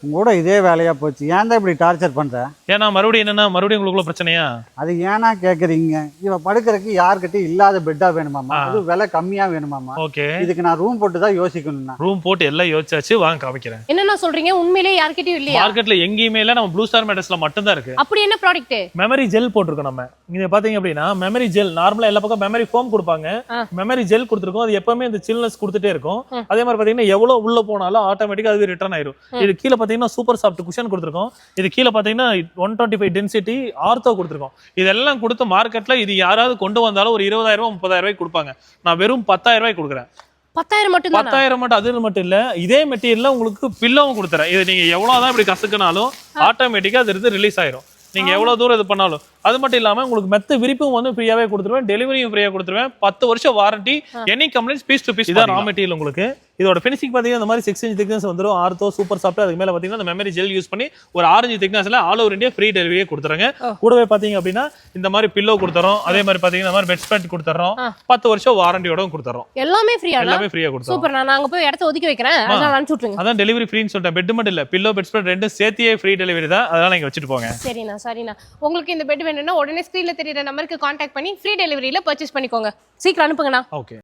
உங்களோட இதே வேலையா போச்சு. ஏன் தான் இப்படி டார்ச்சர் பண்ற? ஏன்னா மறுபடியும் என்னன்னா மறுபடியும் உங்களுக்குள்ள பிரச்சனையா? அது ஏன்னா கேக்குறீங்க? இவ படுக்கிறதுக்கு யார்கிட்ட இல்லாத பெட்டா வேணுமாமா, அது விலை கம்மியா வேணுமாமா. ஓகே, இதுக்கு நான் ரூம் போட்டு தான் யோசிக்கணும்னா. ரூம் போட்டு எல்லாம் யோசிச்சாச்சு, வாங்க காமிக்கிறேன். என்னன்னா சொல்றீங்க? உண்மையிலேயே யார்கிட்டயும் இல்லையா? மார்க்கெட்ல எங்கேயுமே இல்ல, நம்ம ப்ளூ ஸ்டார் மேட்டர்ஸ்ல மட்டும் தான் இருக்கு. அப்படி என்ன ப்ராடக்ட்? மெமரி ஜெல் போட்டுருக்கோம் நம்ம. இங்க பாத்தீங்க அப்படின்னா மெமரி ஜெல் நார்மலா எல்லா பக்கம் மெமரி ஃபோம் கொடுப்பாங்க, மெமரி ஜெல் கொடுத்துருக்கோம். அது எப்பவுமே இந்த சில்னஸ் கொடுத்துட்டே இருக்கும். அதே மாதிரி பாத்தீங்கன்னா எவ்வளவு உள்ள போனாலும் ஆட்டோமேட்டிக்கா அது ரிட்டர்ன் ஆயிரும். இது கீழே பாத்தீங்கன்னா சூப்பர் சாஃப்ட் குஷன் கொடுத்துருக்கோம். இது கீழே பாத்தீங்கன்னா 125 டென்சிட்டி ஆர்த்தோ கொடுத்துருக்கோம். இதெல்லாம் கொடுத்து மார்க்கெட்ல இது யாராவது கொண்டு வந்தாலும் ஒரு 20,000 30,000 கொடுப்பாங்க. நான் வெறும் 10,000 கொடுக்குறேன். 10,000 மட்டும்? 10,000 மட்டும். அது மட்டும் இல்ல, இதே மெட்டீரியல்ல உங்களுக்கு பில்லோவும் கொடுத்துறேன். இது நீங்க எவ்வளவுதான் இப்படி கசக்குனாலும் ஆட்டோமேட்டிக்கா அது இருந்து ரிலீஸ் ஆயிரும். நீங்க எவ்வளவு தூரம் இது பண்ணாலும். அது மட்டும் இல்லாம உங்களுக்கு மெத்த விரிப்பும் வந்து ஃப்ரீயாவே கொடுத்துருவேன், டெலிவரியும் ஃப்ரீயா கொடுத்துருவேன். 10 வருஷம் warranty, any complaints piece to piece. இதான் ரா மெட்டீரியல். உங்களுக்கு இதோட ஃபினிஷிங் பாத்தீங்கன்னா இந்த மாதிரி 6 inch திக்னஸ் வந்துரும். Ortho super soft. அதுக்கு மேல பாத்தீங்கன்னா இந்த மெமரி ஜெல் யூஸ் பண்ணி ஒரு 6 inch திக்னஸ்ல ஆல் ஓவர் இந்தியா ஃப்ரீ டெலிவரியே கொடுத்துறாங்க. கூடவே பாத்தீங்க அப்படின்னா இந்த மாதிரி பில்லோ கொடுத்துறோம். அதே மாதிரி பாத்தீங்கன்னா இந்த மாதிரி பெட் ஸ்ப்ரெட் கொடுத்துறோம். 10 வருஷம் வாரண்டியோட கொடுத்துறோம். எல்லாமே ஃப்ரீயா? எல்லாமே ஃப்ரீயா கொடுத்துறோம். சூப்பர். நான் அங்க போய் இடத்த ஒதுக்கி வைக்கிறேன், அத அனுப்பிச்சு விட்டுருங்க. அதான் டெலிவரி ஃப்ரீன்னு சொல்லிட்டேன். பெட் மட்டும் இல்ல, பில்லோ பெட் ஸ்ப்ரெட் ரெண்டும் சேர்த்தியே ஃப்ரீ டெலிவரி தான். அதனால நீங்க வச்சுட்டு போங்க. சரிண்ணா. உங்களுக்கு இந்த பெட் வேணும்னா உடனே ஸ்கிரீன்ல தெரியுற நம்பருக்கு கான்டாக்ட் பண்ணி ஃப்ரீ டெலிவரியில பர்ச்சேஸ் பண்ணிக்கோங்க. சீக்கிரம் அனுப்புங்கண்ணா. ஓகே.